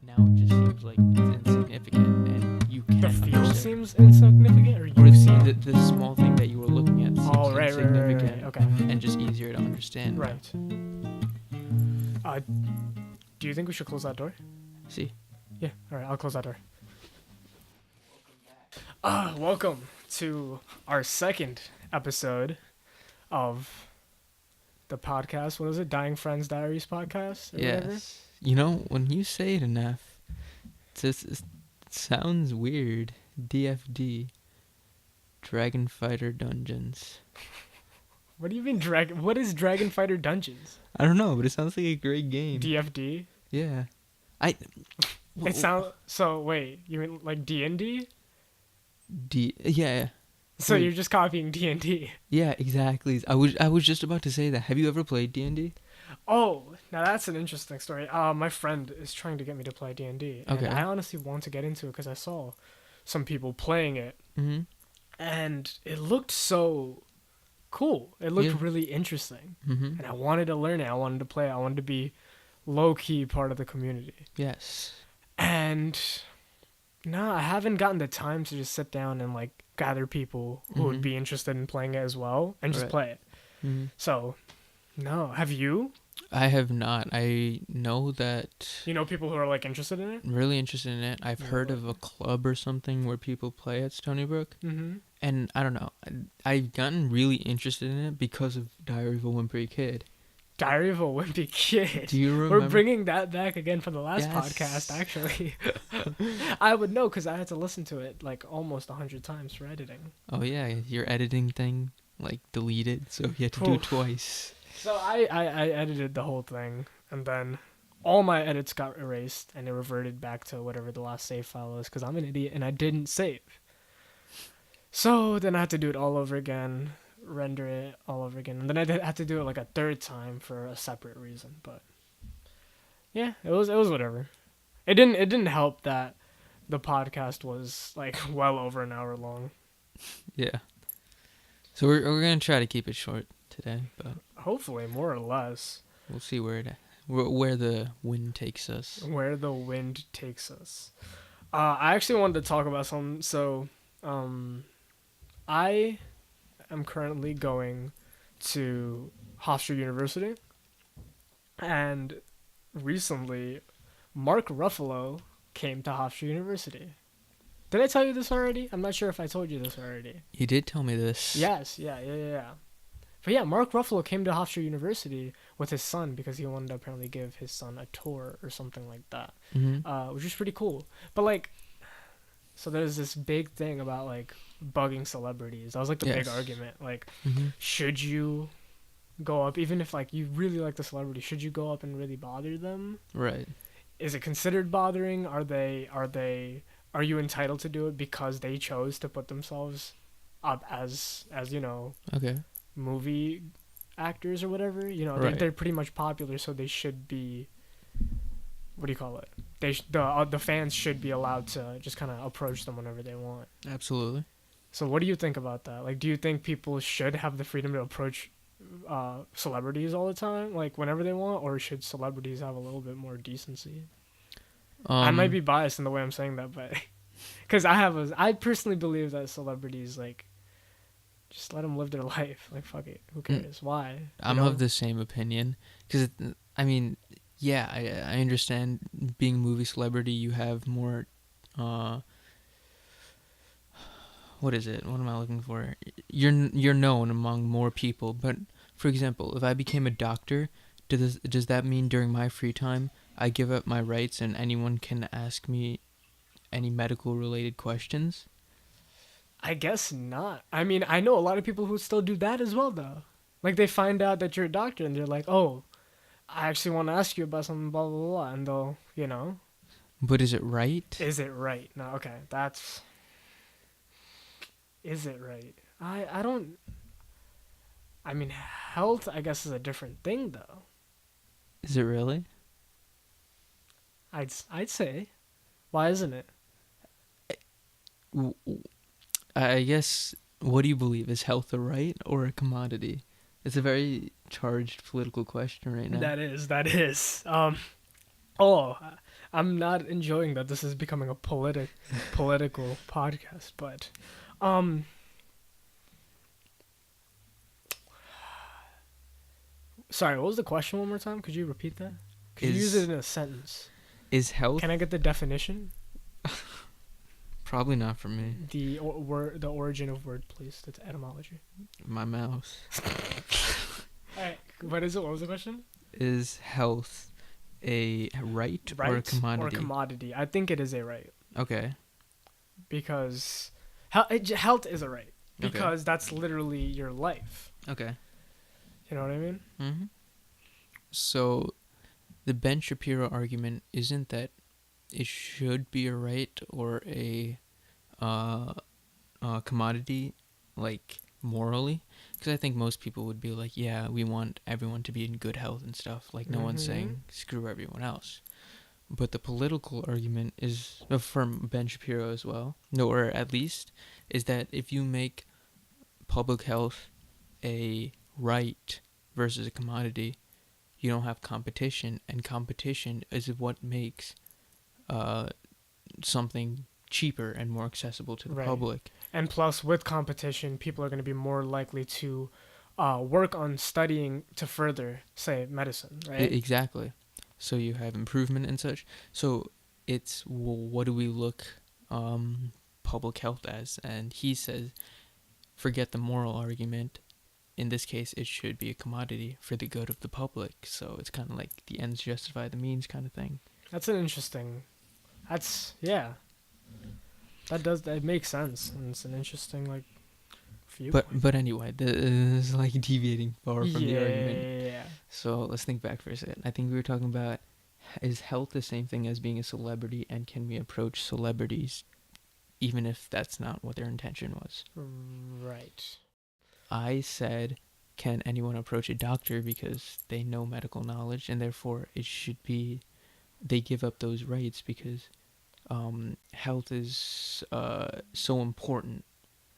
now it just seems like it's insignificant, and you can't The field understand. seems insignificant, or Or you've seen it? the small thing that you were looking at seems Oh, right. insignificant Okay. and just easier to understand. now. Right. Do you think we should close that door? See, Yeah. All right. I'll close that door. Welcome to our second episode of the podcast. What is it? Dying Friends Diaries podcast? Or whatever? yes, you know when you say it enough, it sounds weird. DFD, Dragon Fighter Dungeons. What do you mean What is Dragon Fighter Dungeons? I don't know, but it sounds like a great game. DFD? Yeah, It sounds so. Wait, you mean like D&D? Yeah. So Wait. you're just copying D&D? Yeah, exactly. I was just about to say that. Have you ever played D&D? Oh, now that's an interesting story. My friend is trying to get me to play D&D, and Okay. I honestly want to get into it because I saw some people playing it, Mm-hmm. and it looked so cool. It looked Yeah. really interesting, Mm-hmm. and I wanted to learn it. I wanted to play it. I wanted to be low-key part of the community. Yes. And no, I haven't gotten the time to just sit down and like gather people who would Mhm. be interested in playing it as well and just Right. play it. Mm-hmm. So, no, have you? I have not. I know that You know people who are like interested in it? I'm really interested in it. I've Yeah, heard what? of a club or something where people play at Stony Brook. Mm-hmm. And I don't know. I've gotten really interested in it because of Diary of a Wimpy Kid. Diary of a Wimpy Kid. Do you remember? We're bringing that back again from the last Yes. podcast, actually. I would know because I had to listen to it like almost 100 times for editing. Oh yeah, your editing thing like deleted, so you had to do it Oof. twice. So I edited the whole thing, and then all my edits got erased, and it reverted back to whatever the last save file was because I'm an idiot and I didn't save. So then I had to do it all over again, render it all over again, and then I had to do it like a third time for a separate reason. But yeah, it was whatever. It didn't help that the podcast was like well over an hour long. Yeah. So we're gonna try to keep it short today, but Hopefully, more or less. we'll see where the wind takes us. Where the wind takes us. I actually wanted to talk about something. So, I am currently going to Hofstra University, and recently, Mark Ruffalo came to Hofstra University. Did I tell you this already? I'm not sure if I told you this already. You did tell me this. Yes, yeah. But yeah, Mark Ruffalo came to Hofstra University with his son because he wanted to apparently give his son a tour or something like that, Mm-hmm. which is pretty cool. But like, so there's this big thing about like bugging celebrities. That was like the big Yes. argument. Like, Mm-hmm. should you go up, even if like you really like the celebrity, should you go up and really bother them? Right. Is it considered bothering? Are you entitled to do it because they chose to put themselves up as you know, Okay. movie actors or whatever? You know, Right. they're pretty much popular, so they should be. What do you call it? The fans should be allowed to just kind of approach them whenever they want. Absolutely. So what do you think about that? Like, do you think people should have the freedom to approach celebrities all the time, like whenever they want, or should celebrities have a little bit more decency? I might be biased in the way I'm saying that, but because I personally believe that celebrities like just let them live their life. Like, fuck it, who cares? Why? You I'm know? of the same opinion because I mean, yeah, I understand being a movie celebrity. You have more. What is it? What am I looking for? You're known among more people. But for example, if I became a doctor, does that mean during my free time I give up my rights and anyone can ask me any medical related questions? I guess not. I mean, I know a lot of people who still do that as well, though. Like, they find out that you're a doctor, and they're like, "Oh, I actually want to ask you about something, blah blah blah," and they'll, you know, But is it right? is it right? No, okay, that's. Is it right? I don't. I mean, health, I guess, is a different thing, though. Is it really? I'd say. Why isn't it? W- I guess. What do you believe? Is health a right or a commodity? It's a very charged political question right now. That is. Oh, I'm not enjoying that this is becoming a political podcast, but um sorry, what was the question one more time? Could you repeat that? Could you use it Is in a sentence? is health Can I get the definition? probably not for me. The origin of word, please. That's etymology. My mouse. Alright, what is it? What was the question? Is health a right or a Right or commodity? commodity? I think it is a right Okay. because health is a right Okay. because that's literally your life. Okay. You know what I mean? Mm-hmm. So the Ben Shapiro argument isn't that it should be a right or a commodity, like morally, because I think most people would be like, yeah, we want everyone to be in good health and stuff. Like no one's saying screw everyone else. But the political argument is from Ben Shapiro as well, no, or at least is that if you make public health a right versus a commodity, you don't have competition, and competition is what makes uh, something cheaper and more accessible to the Right. public. And plus, with competition, people are going to be more likely to work on studying to further, say, medicine, right? Exactly. So you have improvement and such. So it's, well, what do we look public health as? And he says, forget the moral argument. In this case, it should be a commodity for the good of the public. So it's kind of like the ends justify the means kind of thing. That's an interesting. Yeah. That makes sense, and it's an interesting like viewpoint. But anyway, this is like deviating far from the argument. Yeah. So let's think back for a second. I think we were talking about, is health the same thing as being a celebrity, and can we approach celebrities even if that's not what their intention was? Right. I said, can anyone approach a doctor because they know medical knowledge, and therefore it should be, they give up those rights because health is so important.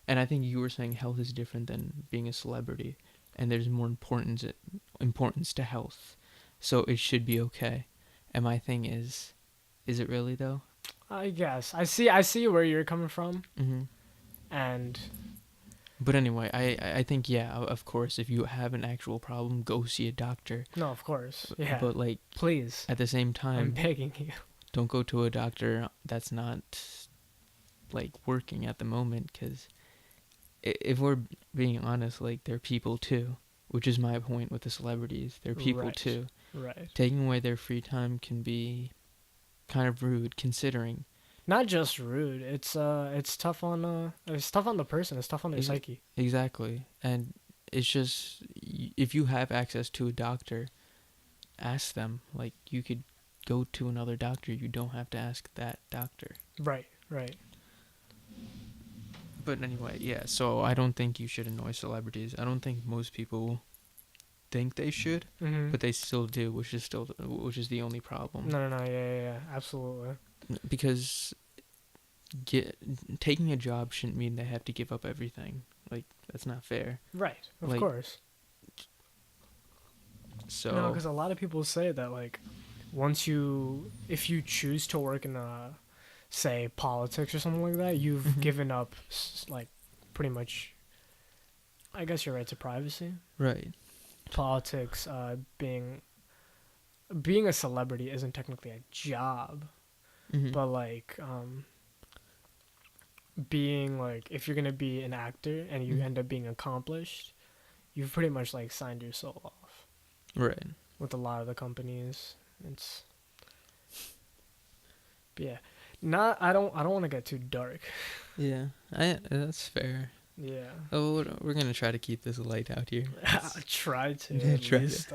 And I think you were saying health is different than being a celebrity, and there's more importance to health, so it should be okay. And my thing is it really though? I guess I see where you're coming from, Mm-hmm. and But anyway, I think, yeah, of course, if you have an actual problem, go see a doctor. no, of course, yeah. But like Please, at the same I'm time, begging you. don't go to a doctor that's not like working at the moment, because if we're being honest, like they're people too, which is my point with the celebrities. They're people Right. too. Right. Taking away their free time can be kind of rude, considering. Not just rude. It's tough on the person. It's tough on their Ex- psyche. Exactly. And it's just, if you have access to a doctor, ask them. Like, you could go to another doctor. You don't have to ask that doctor. Right. Right. But anyway, yeah, so I don't think you should annoy celebrities. I don't think most people think they should, Mm-hmm. but they still do, which is the only problem. No. Yeah. Absolutely. Because taking a job shouldn't mean they have to give up everything. Like, that's not fair. Right. Of Like, course. So No, because a lot of people say that like, if you choose to work in say politics or something like that, you've Mhm. given up like, pretty much. I guess your right to privacy. right. Politics, being a celebrity isn't technically a job, Mhm. but like, being like, if you're gonna be an actor and you Mhm. end up being accomplished, you've pretty much like signed your soul off Right. with a lot of the companies. It's, but yeah, not. I don't want to get too dark. Yeah. That's fair. Yeah. Oh, we're gonna try to keep this light out here. I try to Yeah, at try to. least.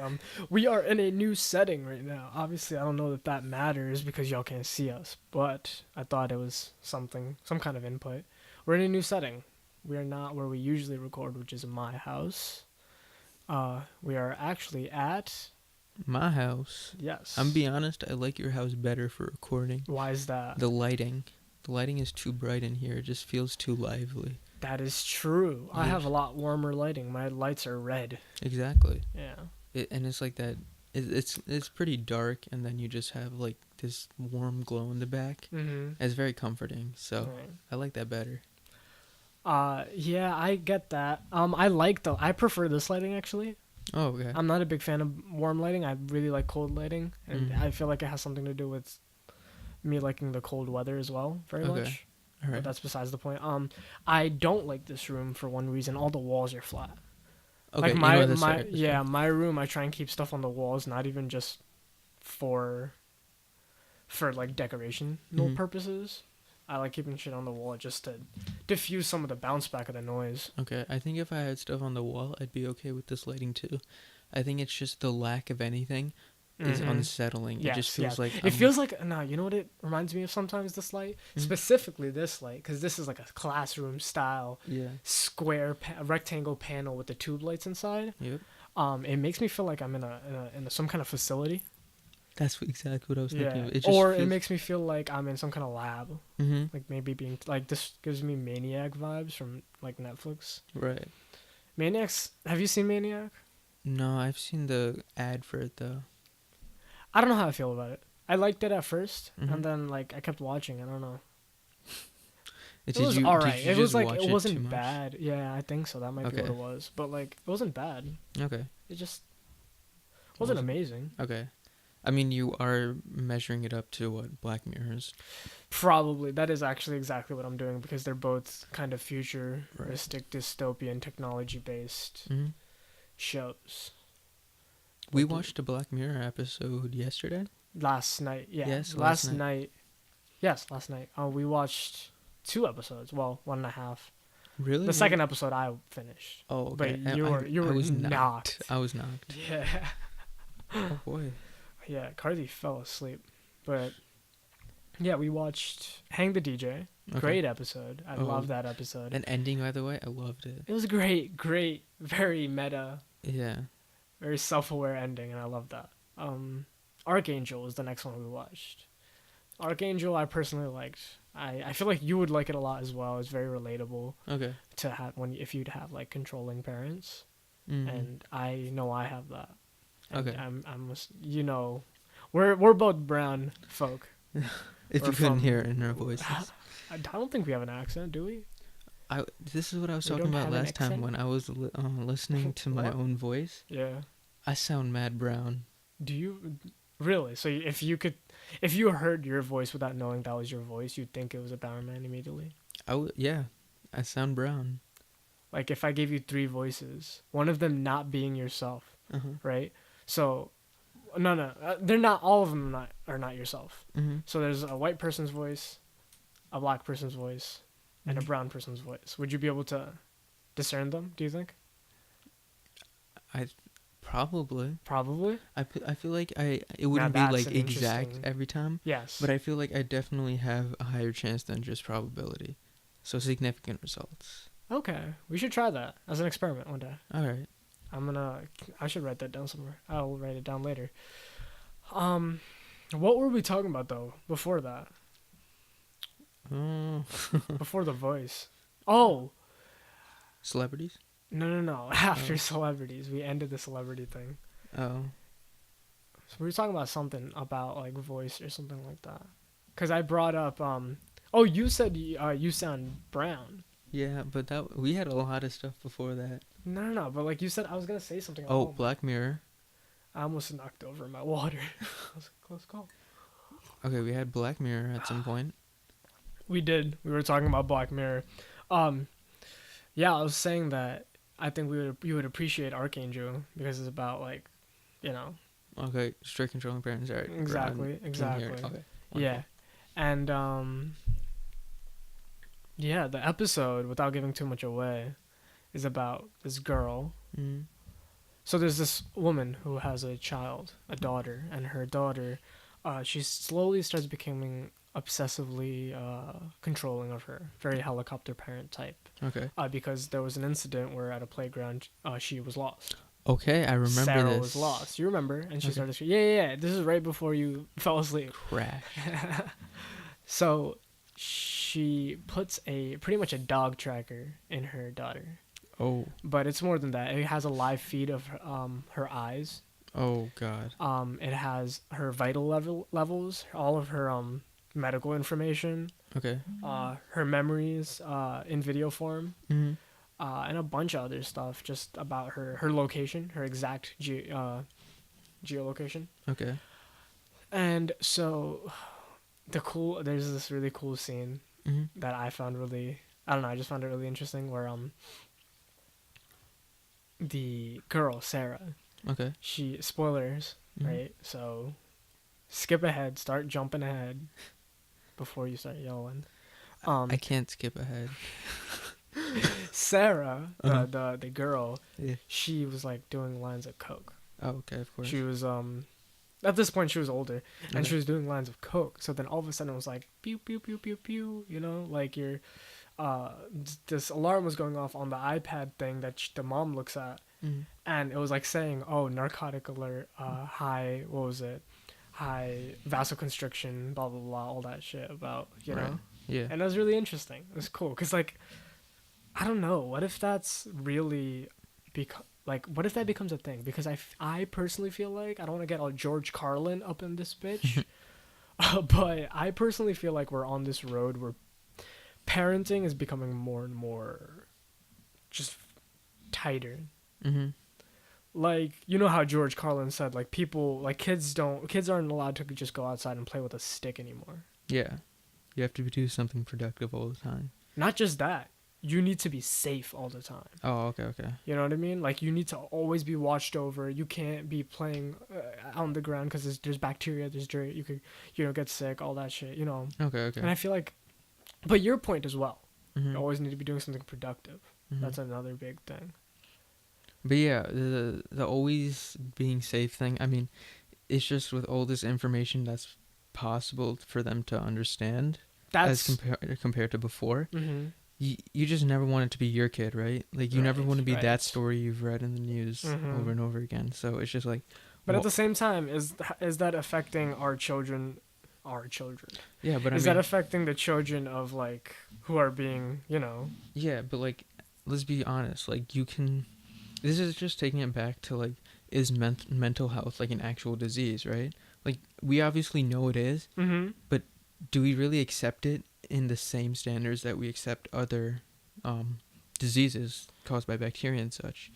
We are in a new setting right now. Obviously, I don't know that matters because y'all can't see us, but I thought it was some kind of input. We're in a new setting. We are not where we usually record, which is my house. We are actually at, My house. yes. I'm being honest. I like your house better for recording. Why is that? The lighting. The lighting is too bright in here. It just feels too lively. That is true. I Yeah. have a lot warmer lighting. My lights are red. Exactly. Yeah. And it's like that. It's pretty dark, and then you just have like this warm glow in the back. Mm-hmm. It's very comforting. So Right. I like that better. Yeah, I get that. I prefer this lighting actually. Oh, okay. I'm not a big fan of warm lighting. I really like cold lighting, and Mm. I feel like it has something to do with me liking the cold weather as well very Okay. much. All But right. that's besides the point. I don't like this room for one reason. All the walls are flat. Okay. Like You know my what? That's my fair. That's yeah, fair. my room I try and keep stuff on the walls, not even just for like decorational Mhm. purposes. I like keeping shit on the wall just to diffuse some of the bounce back of the noise. Okay. I think if I had stuff on the wall, I'd be okay with this lighting too. I think it's just the lack of anything is Mm-hmm. unsettling. It just Yes, feels yes. like It I'm. feels like no. You know what it reminds me of sometimes? This light, Mm, specifically this light, because this is like a classroom style yeah. square rectangle panel with the tube lights inside. Yep. It makes me feel like I'm in some kind of facility. That's exactly what I was thinking Yeah. of. It just Or it feels. makes me feel like I'm in some kind of lab. Mm-hmm. Like maybe being like this gives me Maniac vibes from like Netflix. Right. Maniacs. Have you seen Maniac? No, I've seen the ad for it though. I don't know how I feel about it. I liked it at 1st Mm-hmm. and then like I kept watching. I don't know. It Did was you alright. you It was just like watch it it too wasn't much? bad. Yeah, I think so. That might be what Okay. it was. But like it wasn't bad. Okay. It just wasn't Wasn't- amazing. Okay. I mean, you are measuring it up to what Black Mirror's. Probably that is actually exactly what I'm doing because they're both kind of futuristic, dystopian, technology based Mm-hmm. shows. We Like, watched a Black Mirror episode yesterday. last night. Yeah, Yes, last last night. night. Yes, last night. We watched 2 episodes. Well, 1.5. Really? The second episode I finished, Oh, okay. but you were I was knocked. I was knocked. Yeah, Oh boy. yeah. Cardi fell asleep, but yeah, we watched Hang the DJ. Okay. Great episode. I Oh, love that episode. An ending, by the way, I loved it. It was great, very meta, Yeah. very self-aware ending, and I love that. Archangel was the next one we watched. Archangel, I personally liked. I feel like you would like it a lot as well. It's very relatable Okay. to have if you'd have like controlling parents, Mm. and I know I have that. And Okay. you know, we're both brown folk. If We're you couldn't from- hear it in our voices. I don't think we have an accent, do we? This is what I was We talking don't about have an last time accent? when I was listening to my What? own voice. Yeah. I sound mad brown. Do you really? So if you heard your voice without knowing that was your voice, you'd think it was a brown man immediately. Yeah, I sound brown. Like if I gave you 3 voices, one of them not being yourself, Uh-huh. right? So, no, they're not. All of them are not yourself. Mm-hmm. So there's a white person's voice, a black person's voice, and a Mhm. brown person's voice. Would you be able to discern them? Do you think? Probably. Probably. I feel like it wouldn't be that's like an exact interesting- every time, Yes. but I feel like I definitely have a higher chance than just probability. So significant results. Okay, we should try that as an experiment one day. All right. I should write that down somewhere. I'll write it down later. What were we talking about though before that? Oh, Before the voice. Oh, celebrities? no. After Oh. celebrities, we ended the celebrity thing. Oh. So we were talking about something about like voice or something like that. Cause I brought up oh, you said you sound brown. Yeah, but we had a lot of stuff before that. No. But like you said, I was gonna say something. Oh, about Black Mirror. I almost knocked over my water. That was a close call. Okay, we had Black Mirror at some point. We did. We were talking about Black Mirror. Yeah, I was saying that I think you would appreciate Archangel because it's about like, you know, Okay, strict controlling parents. All right. Exactly, can hear it. exactly. Okay. yeah, and yeah, the episode without giving too much away is about this girl. Mm. So there's this woman who has a child, a daughter, and her daughter, she slowly starts becoming obsessively controlling of her, very helicopter parent type. Okay. Because there was an incident where at a playground she was lost. Okay, I remember Sarah this. was lost. You remember? And she Okay. started screaming, yeah. This is right before you fell asleep. Crash. So she puts pretty much a dog tracker in her daughter. Oh. But it's more than that. It has a live feed of her eyes. Oh God. It has her vital levels, all of her medical information, Okay. her memories in video form, Mm-hmm. and a bunch of other stuff just about her location, her exact geolocation. Okay. And so there's this really cool scene Mm-hmm. that I found really, I don't know, I just found it really interesting where the girl Sarah, Okay. she spoilers, Mm-hmm. right? So skip ahead, start jumping ahead before you start yelling. I can't skip ahead. Sarah, Uh-huh. the girl, Yeah. she was like doing lines of coke. Oh, okay, of course. She was at this point she was older, and Okay. she was doing lines of coke. So then all of a sudden it was like pew pew pew pew pew, you know, like your this alarm was going off on the iPad thing that the mom looks at, Mm-hmm. and it was like saying, "Oh, narcotic alert, high, what was it? High vasoconstriction, blah blah blah, all that shit about, you Right. know." Yeah. And it was really interesting. It was cool because like I don't know, what if that's really like what if that becomes a thing? Because I personally feel like I don't want to get all George Carlin up in this bitch, but I personally feel like we're on this road where parenting is becoming more and more just tighter. Mm-hmm. Like, you know how George Carlin said, like, people, like, kids aren't allowed to just go outside and play with a stick anymore. Yeah. You have to do something productive all the time. Not just that, you need to be safe all the time. Oh, okay, okay. You know what I mean? Like, you need to always be watched over. You can't be playing on the ground because there's bacteria, there's dirt. You could, get sick, all that shit, you know. Okay, okay. And I feel like, but your point as well. Mm-hmm. You always need to be doing something productive. Mm-hmm. That's another big thing. But yeah, the always being safe thing. I mean, it's just with all this information that's possible for them to understand That's as compared to before. Mm-hmm. You just never want it to be your kid, right? Like you never Right, want to be right. that story you've read in the news Mhm. over and over again. So it's just like, But at well, the same time, is that affecting our children? yeah, but I Is mean, that affecting the children of like who are being, yeah, but like, let's be honest. Like you can, this is just taking it back to like, is mental health like an actual disease, right? Like we obviously know it is, Mm-hmm. but do we really accept it in the same standards that we accept other diseases caused by bacteria and such?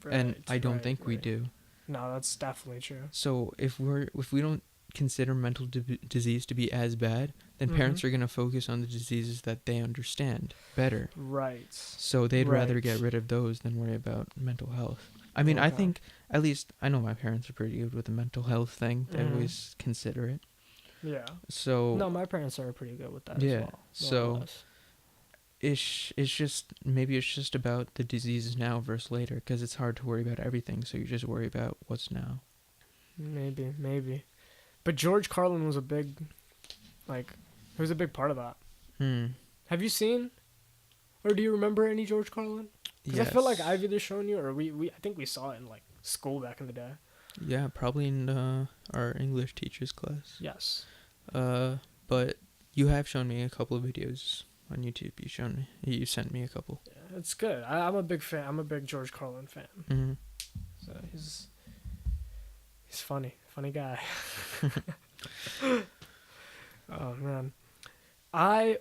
And I don't think we do. No, that's definitely true. So if we don't consider mental disease to be as bad, then parents are going to focus on the diseases that they understand better. Right. So they'd rather Right. get rid of those than worry about mental health. I mean, I Okay. think, at least, I know my parents are pretty good with the mental health thing. They Mhm. always consider it. Yeah. So, No, my parents are pretty good with that yeah, as well. more or so less. it's just, maybe it's just about the diseases now versus later, because it's hard to worry about everything, so you just worry about what's now. Maybe. But George Carlin was a big part of that. Have you seen, or do you remember any George Carlin? Because I feel like I've either shown you or I think we saw it in like school back in the day. Yeah, probably in our English teacher's class. Yes. But you have shown me a couple of videos on YouTube. You sent me a couple. Yeah, it's good. I'm a big fan. I'm a big George Carlin fan. Mm-hmm. So he's funny guy. Oh man,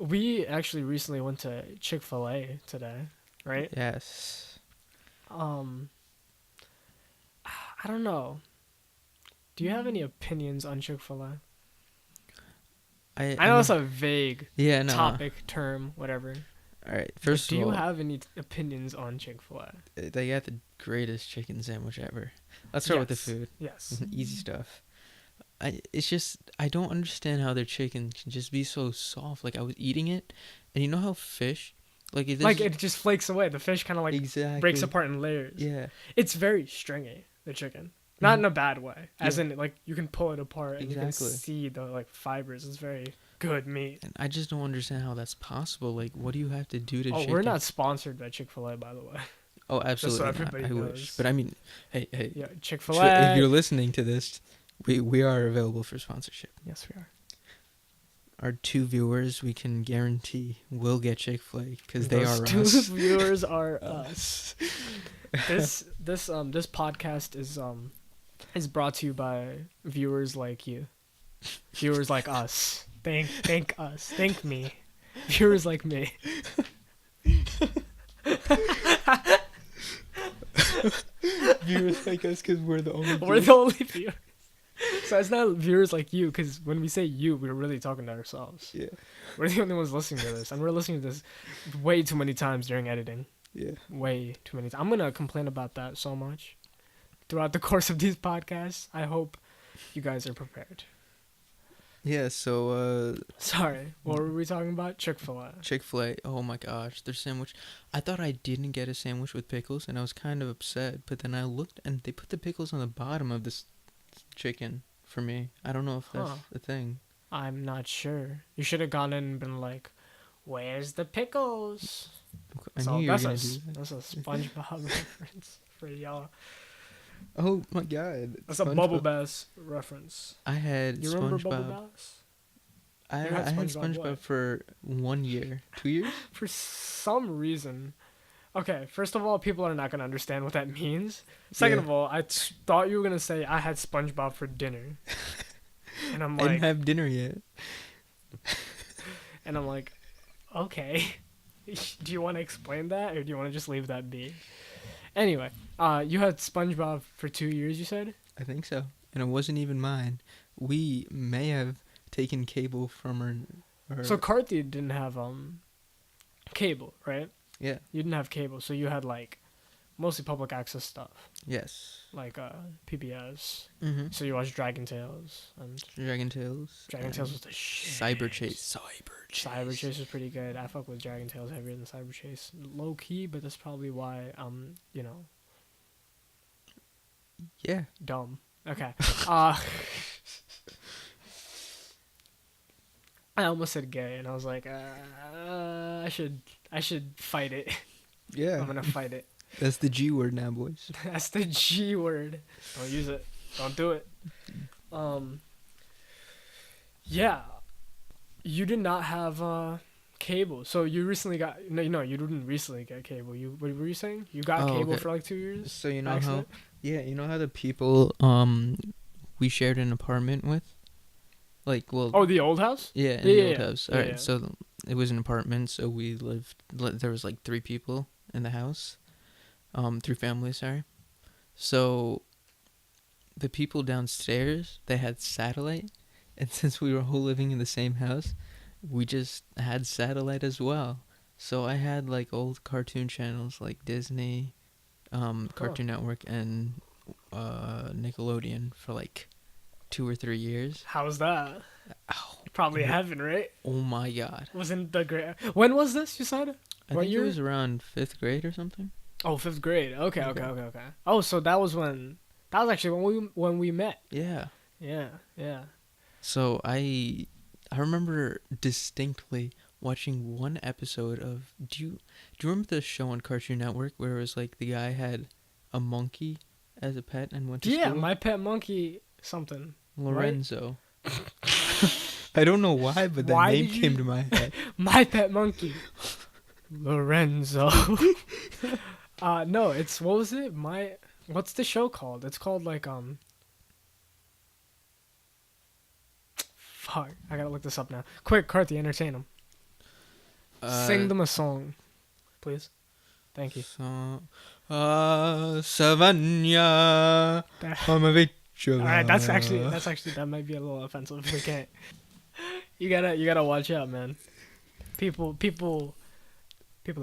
we actually recently went to Chick-fil-A today, right? Yes. I don't know. Do you have any opinions on Chick-fil-A? I know it's a vague topic, term, whatever. All right. But First do of all, you have any opinions on Chick-fil-A? they got the greatest chicken sandwich ever. Let's start with the food. Yes. Easy stuff. It's just, I don't understand how their chicken can just be so soft. Like I was eating it, and you know how fish, like it just flakes away. The fish kind of like exactly breaks apart in layers. Yeah. It's very stringy, the chicken. Not in a bad way. As in, like, you can pull it apart and you can see the, like, fibers. It's very good meat. And I just don't understand how that's possible. Like, what do you have to do to chicken? We're not sponsored by Chick-fil-A, by the way. Oh, absolutely Just so not. everybody I knows. wish. But I mean, hey. Yeah, Chick-fil-A. If you're listening to this, we are available for sponsorship. Yes, we are. Our 2 viewers, we can guarantee, will get Chick-fil-A because they are Those us. 2 viewers are us. This podcast is is brought to you by viewers like you. Viewers like us. Thank us. Thank me. Viewers like me. Viewers like us because we're the only. We're the only viewers. So it's not viewers like you, because when we say you, we're really talking to ourselves. Yeah. We're the only ones listening to this, and we're listening to this way too many times during editing. Yeah. Way too many times. I'm gonna complain about that so much throughout the course of these podcasts. I hope you guys are prepared. Yeah. So. Sorry, what were we talking about? Chick-fil-A. Chick-fil-A. Oh my gosh, their sandwich. I thought I didn't get a sandwich with pickles, and I was kind of upset. But then I looked, and they put the pickles on the bottom of this chicken for me. I don't know if that's the thing. I'm not sure. You should have gone in and been like, "Where's the pickles?" I knew you were gonna do that. That's a SpongeBob reference for y'all. Oh my god. That's a Bubble Bass reference. I had You SpongeBob. remember Bubble Bass? I You had had SpongeBob SpongeBob what? for 1 year, 2 years. For some reason. Okay, first of all, people are not going to understand what that means. Second Yeah. of all, I thought you were going to say I had SpongeBob for dinner. And I'm I didn't like, have dinner yet. okay. Do you want to explain that, or do you want to just leave that be? Anyway, you had SpongeBob for 2 years, you said? I think so, and it wasn't even mine. We may have taken cable from her. So Karthi didn't have cable, right? Yeah. You didn't have cable, so you had like mostly public access stuff, Yes. like PBS. Mm-hmm. So you watched Dragon Tales, and Dragon Tales. Dragon Tales was the shit. Cyber Chase. Cyber Chase was pretty good. I fuck with Dragon Tales heavier than Cyber Chase. Low key, but that's probably why Yeah. dumb. Okay. I almost said gay, and I was like, I should fight it. Yeah. I'm gonna fight it. That's the G word now, boys. That's the G word. Don't use it. Don't do it. Yeah. You did not have cable, so you recently got no. You didn't recently get cable. What were you saying? You got cable okay. for like 2 years. So you know Accident? you know how the people we shared an apartment with, like, well. Oh, the old house. Yeah, in the old yeah. house. Yeah, All right, yeah. so it was an apartment, so we lived. There was like 3 people in the house, 3 families. Sorry. So the people downstairs, they had satellite, and since we were all living in the same house, we just had satellite as well. So I had like old cartoon channels like Disney, Cartoon Network, and Nickelodeon for like 2 or 3 years. How's that? Oh, Probably heaven, right? oh my god! Wasn't the great? When was this? You said? I What think year? it was around 5th grade or something. Oh, 5th grade. Okay. Oh, so that was actually when we met. Yeah. Yeah. So I remember distinctly watching one episode of do you remember the show on Cartoon Network where it was like the guy had a monkey as a pet and went to Yeah, school? My Pet Monkey something. Lorenzo. I don't know why, but that Why name did you- came to my head. My Pet Monkey. Lorenzo. No, it's what was it? What's the show called? It's called like fuck, I gotta look this up now. Quick, Karthi, entertain them. Sing them a song, please. Thank you. Savanya. All right, that's actually that might be a little offensive if we can't. You gotta watch out, man. People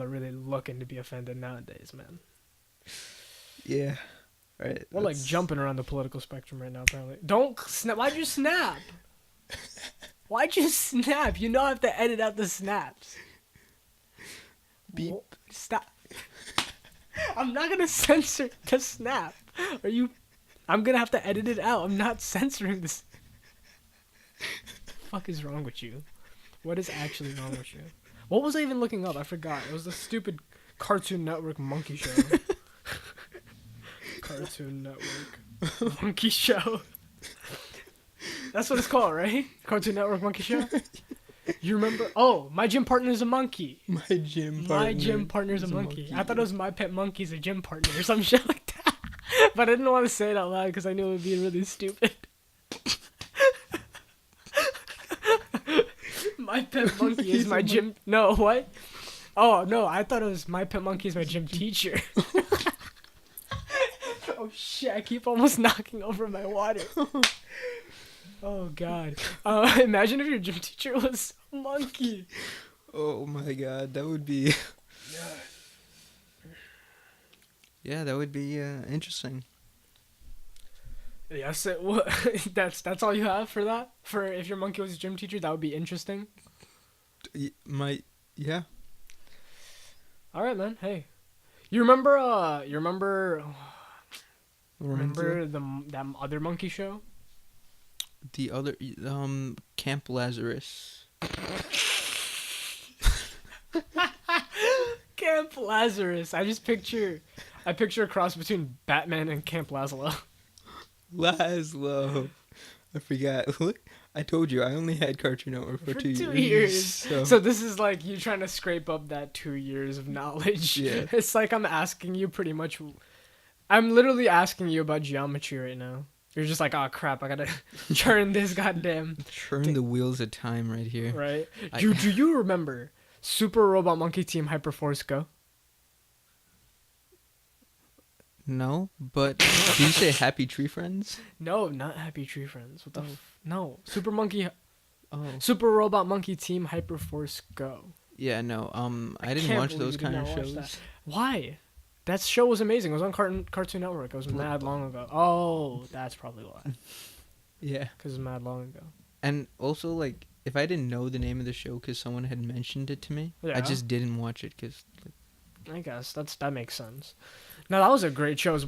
are really looking to be offended nowadays, man. Yeah. Right. We're like jumping around the political spectrum right now, apparently. Don't snap. Why'd you snap? Why'd you snap? You know I have to edit out the snaps. Beep. Stop. I'm not gonna censor the snap. I'm gonna have to edit it out. I'm not censoring this. What the fuck is wrong with you? What is actually wrong with you? What was I even looking up? I forgot. It was the stupid Cartoon Network monkey show. Cartoon Network monkey show. That's what it's called, right? Cartoon Network monkey show. You remember? Oh, my gym partner's a monkey. My gym My gym partner's a monkey. I thought it was My Pet Monkey's a gym partner or some shit like that. But I didn't want to say it out loud because I knew it would be really stupid. My pet monkey is my gym. No, what? Oh no, I thought it was my pet monkey is my gym teacher. Oh shit! I keep almost knocking over my water. Oh god. Imagine if your gym teacher was a monkey. Oh my god, that would be. Yeah, that would be interesting. Yes, that's all you have for that. For if your monkey was a gym teacher, that would be interesting. Yeah. All right, man. Hey, you remember? Remember that other monkey show? The other Camp Lazarus. Camp Lazarus. I picture a cross between Batman and Camp Lazlo. Laszlo. I forgot. Look, I told you I only had Cartoon Network for 2 years. So this is like you trying to scrape up that 2 years of knowledge. Yeah. It's like I'm asking you pretty much. I'm literally asking you about geometry right now. You're just like, oh crap, I gotta churn this goddamn. Turn the wheels of time right here. Right? Do you remember Super Robot Monkey Team Hyperforce Go? No, but do you say Happy Tree Friends? No, not Happy Tree Friends. What the? No, Oh. Super Robot Monkey Team Hyperforce Go. Yeah, no. I didn't can't watch believe those you did kind of not watch shows. that. Why? That show was amazing. It was on Cartoon Network. It was mad long ago. Oh, that's probably why. Yeah. Because it was mad long ago. And also, like, if I didn't know the name of the show because someone had mentioned it to me, Yeah. I just didn't watch it because. I guess that makes sense. Now that was a great show. It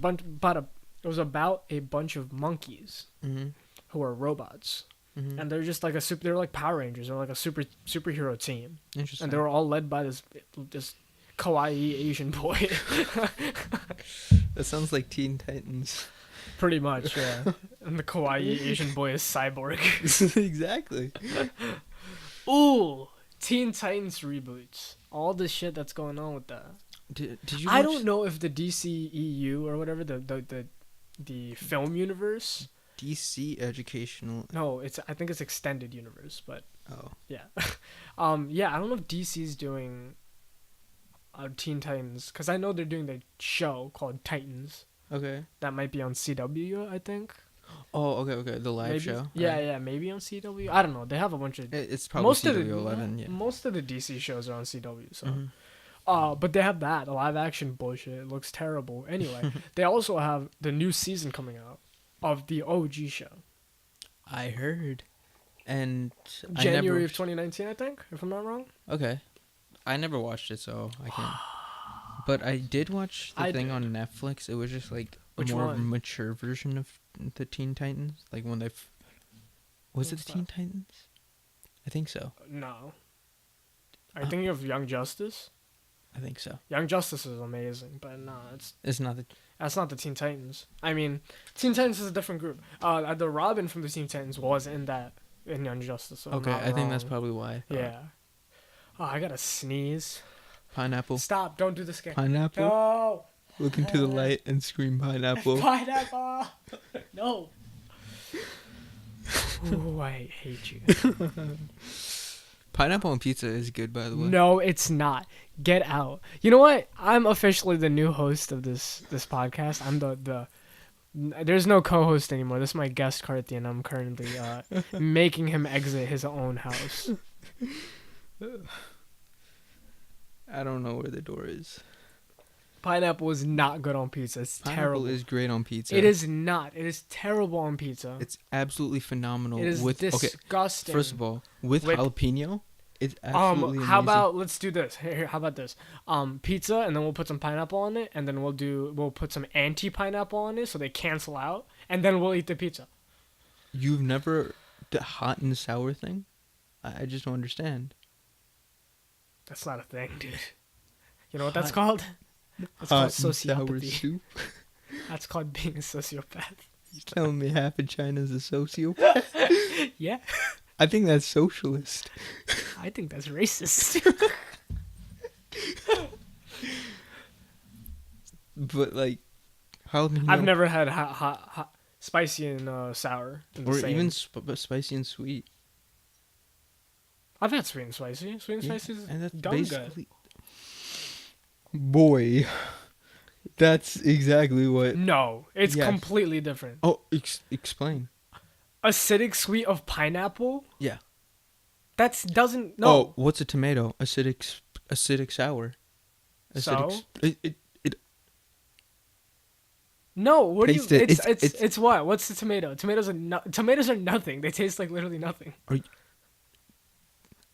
was about a bunch of monkeys Mm-hmm. who are robots, Mm-hmm. and they're just like they're like Power Rangers. They're like a superhero team, Interesting. and they were all led by this kawaii Asian boy. That sounds like Teen Titans. Pretty much, yeah. And the kawaii Asian boy is Cyborg. Exactly. Ooh, Teen Titans reboots. All the shit that's going on with that. Did you? I don't know if the DCEU or whatever the film universe. DC Educational. No, I think it's extended universe, but Oh. yeah, yeah. I don't know if DC's doing Teen Titans because I know they're doing the show called Titans Okay. that might be on CW. I think. Oh, okay. The live Maybe. show. Yeah, Right. yeah, maybe on CW. I don't know. They have a bunch of It's probably CW11. Yeah. most of the DC shows are on CW. So. Mhm. But they have the live action bullshit. It looks terrible. Anyway, they also have the new season coming out of the OG show. I heard, and January of 2019, I think, if I'm not wrong. Okay, I never watched it, so I can't. But I did watch the thing on Netflix. It was just like a Which more one? mature version of the Teen Titans. Like when they, was it What's the Teen Titans? I think so. No. Are you thinking of Young Justice? I think so. Young Justice is amazing, but no, It's not the. that's not the Teen Titans. I mean, Teen Titans is a different group. The Robin from the Teen Titans was in Young Justice. So Okay, I'm not I think that's wrong. probably why. Yeah. Oh, I gotta sneeze. Pineapple. Stop! Don't do this again. Pineapple. No. Look into the light and scream pineapple. Pineapple. No. Ooh, I hate you. Pineapple on pizza is good, by the way. No, it's not. Get out. You know what? I'm officially the new host of this podcast. I'm the there's no co-host anymore. This is my guest Carthy, and I'm currently making him exit his own house. I don't know where the door is. Pineapple is not good on pizza. It's Pineapple terrible. is great on pizza. It is not. It is terrible on pizza. It's absolutely phenomenal. It is Okay, disgusting. first of all, with jalapeno, it's absolutely how amazing. about let's do this. Here, how about this? Pizza, and then we'll put some pineapple on it, and then we'll put some anti-pineapple on it, so they cancel out, and then we'll eat the pizza. You've never the hot and sour thing? I just don't understand. That's not a thing, dude. You know what that's called? That's called Hot and sour sociopathy. soup? That's called being a sociopath. You telling me half of China's a sociopath? Yeah, I think that's socialist. I think that's racist. But like, I've Jalapeno, never had hot, spicy and sour in the or even same. spicy and sweet. I've had sweet and spicy. Sweet and Yeah, spicy is and that's dumb good. basically. Boy, that's exactly what. No, it's Yes. completely different. Oh, explain. Acidic sweet of pineapple? Yeah. That's doesn't Oh, no. what's a tomato? Acidic sour. So It no. What do you? taste it. It's what? What's the tomato? Tomatoes are nothing. They taste like literally nothing. Are you,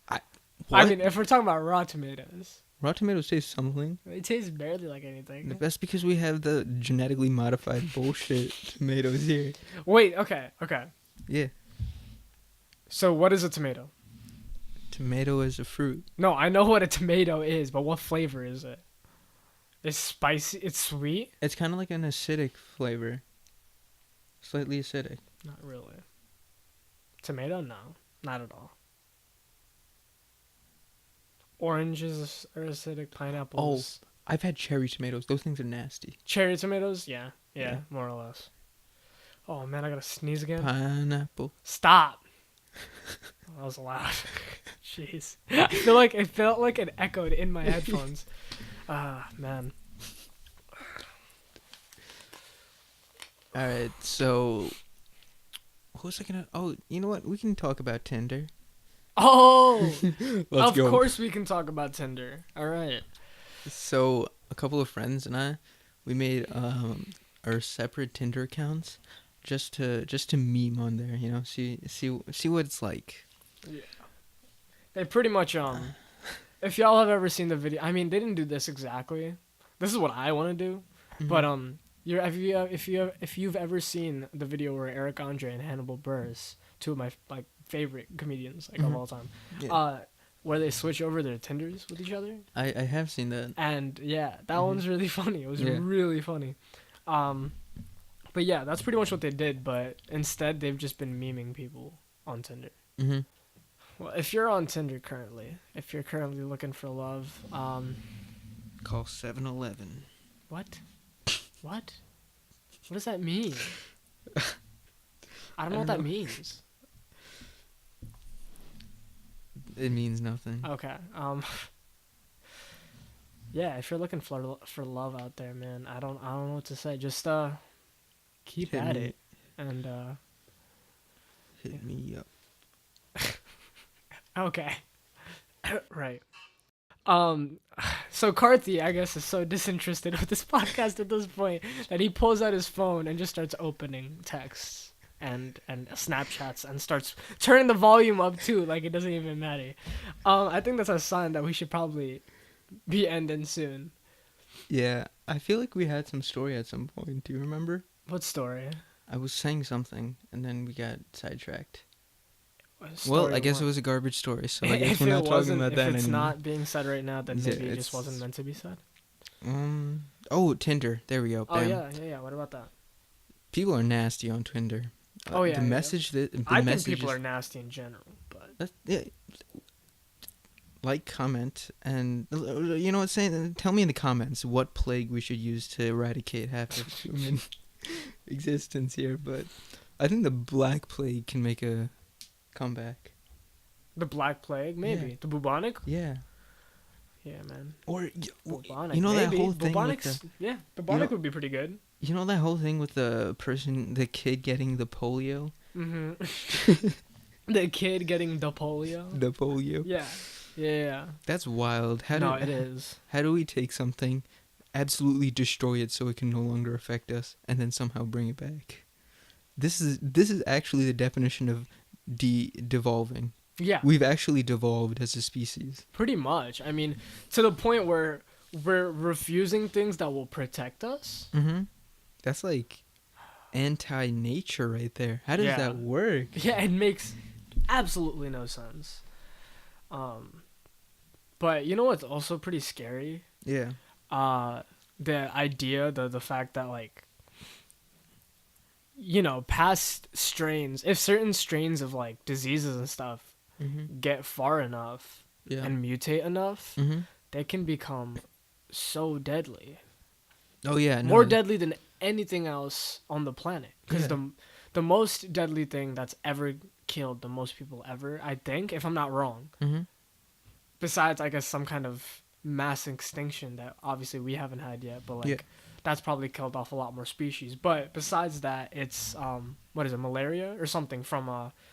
I, I what? mean, if we're talking about raw tomatoes, Raw tomatoes taste something. they taste barely like anything. That's because we have the genetically modified bullshit tomatoes here. Wait. Okay. Okay. Yeah. So what is a tomato? Tomato is a fruit. No, I know what a tomato is, but what flavor is it? It's spicy. It's sweet. It's kind of like an acidic flavor. Slightly acidic. Not really. Tomato? No, not at all. Oranges are acidic. Pineapples. I've had cherry tomatoes. Those things are nasty. Cherry tomatoes? Yeah, Yeah. more or less. Oh man, I gotta sneeze again. Pineapple. Stop. That was loud. Jeez. It felt like it echoed in my headphones. Ah, man. All right, so what was I gonna? Oh, you know what? We can talk about Tinder. Oh, Let's of go. course we can talk about Tinder. All right. So a couple of friends and I, we made our separate Tinder accounts, just to meme on there. You know, see what it's like. Yeah. They pretty much if y'all have ever seen the video, I mean, they didn't do this exactly. This is what I want to do, but if you've ever seen the video where Eric Andre and Hannibal Buress, two of my like favorite comedians of all time, Yeah. where they switch over their Tinders with each other, I have seen that. and yeah, that one's really funny. It was Yeah. really funny. But yeah, that's pretty much what they did. But instead, they've just been memeing people on Tinder. Mm-hmm. Well, if you're on Tinder currently, if you're currently looking for love, Call 7-Eleven. what? What? What does that mean? I don't know what that means. It means nothing. Okay. Yeah, if you're looking for love out there, man, I don't know what to say. Just keep Hit at me. it, and Hit me up. okay, right. So Karthi, I guess, is so disinterested with this podcast at this point that he pulls out his phone and just starts opening texts and Snapchats and starts turning the volume up too, like it doesn't even matter. I think that's a sign that we should probably be ending soon. Yeah, I feel like we had some story at some point. Do you remember? What story? I was saying something, and then we got sidetracked. Story Well, I guess what? it was a garbage story, so I guess If we're it not talking wasn't, about if that it's anymore. not being said right now, then Yeah, maybe it just it's- wasn't meant to be said. Oh, Tinder. There we go. Oh Bam. yeah. What about that? People are nasty on Tinder. Oh, yeah, The yeah. message that the I think message people is- are nasty in general, but yeah. Like, comment, and you know what? Tell me in the comments what plague we should use to eradicate half of human existence here. But I think the Black Plague can make a comeback. the Black Plague, maybe Yeah. the bubonic. Yeah. Yeah, man. Or Bubonic. you know maybe. that whole thing with Bubonic's, yeah, bubonic know- would be pretty good. you know that whole thing with the kid getting the polio. Mm-hmm. The kid getting the polio. The polio. Yeah. That's wild. It is. How do we take something, absolutely destroy it so it can no longer affect us, and then somehow bring it back? This is actually the definition of devolving. Yeah, We've actually devolved as a species. pretty much. I mean, to the point where we're refusing things that will protect us. Mm-hmm. That's like anti-nature right there. How does Yeah. that work? Yeah, it makes absolutely no sense. But you know what's also pretty scary? Yeah. The idea, the fact that like, past strains, if certain strains of like diseases and stuff Mm-hmm. get far enough Yeah. and mutate enough, Mm-hmm. they can become so deadly. Oh yeah. No, More deadly than anything else on the planet. Because Yeah. the most deadly thing that's ever killed the most people ever, I think, if I'm not wrong, Mhm. besides I guess some kind of mass extinction that obviously we haven't had yet, but Yeah. like that's probably killed off a lot more species. But besides that, it's what is it, malaria or something from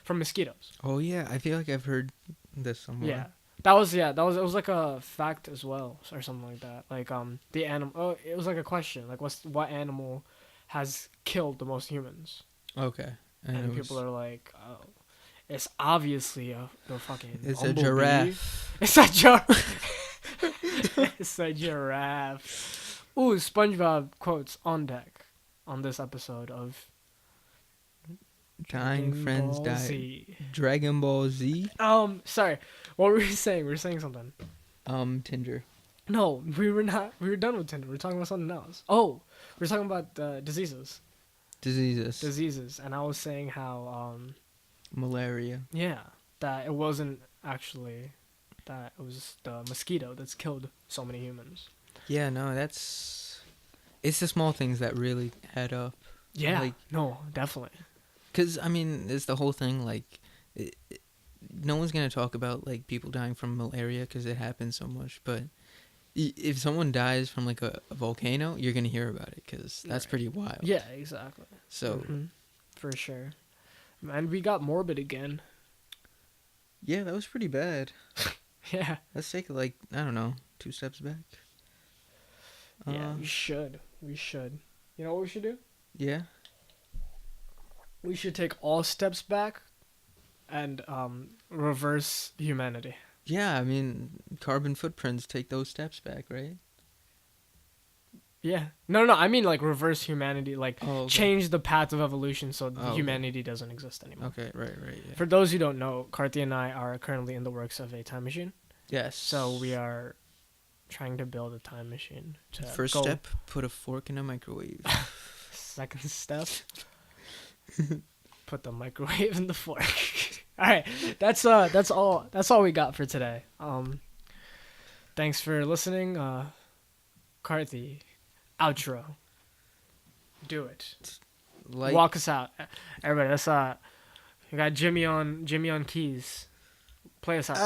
mosquitoes. Oh yeah, I feel like I've heard this Yeah. somewhere. That was it was like a fact as well or something like that. Like the animal it was like a question, like what animal has killed the most humans? Okay. And And it people was are like, "Oh, it's obviously the fucking it's a bumblebee. giraffe. It's a it's a giraffe." Ooh, SpongeBob quotes on deck on this episode of Dying Dragon friends Ball died. Z. Dragon Ball Z. Sorry, what were we saying? We were saying something. Tinder. No, we were not. We were done with Tinder. We were talking about something else. Oh, we were talking about Diseases. diseases, and I was saying how Malaria. yeah, that it wasn't actually that it was the mosquito that's killed so many humans. Yeah, no, it's the small things that really add up. Yeah, Like, no, definitely. cause I mean, it's the whole thing. Like, no one's gonna talk about like people dying from malaria because it happens so much. But if someone dies from like a volcano, you're gonna hear about it because that's Right. pretty wild. Yeah, exactly. So For sure. And we got morbid again. yeah, that was pretty bad. Yeah. Let's take like I don't know 2 steps back. Yeah, we should. We should. You know what we should do? Yeah. We should take all steps back and reverse humanity. Yeah, I mean, carbon footprints take those steps back, right? Yeah. No, I mean like reverse humanity, like Oh, okay. change the path of evolution so Oh, okay. humanity doesn't exist anymore. Okay, right, yeah. For those who don't know, Karthi and I are currently in the works of a time machine. Yes. So we are trying to build a time machine to First go. step, put a fork in a microwave. Second step, put the microwave in the fork. All right, that's all we got for today. Thanks for listening. Karthi, outro. Do it. Like Walk us out, everybody. That's we got Jimmy on keys. Play us out.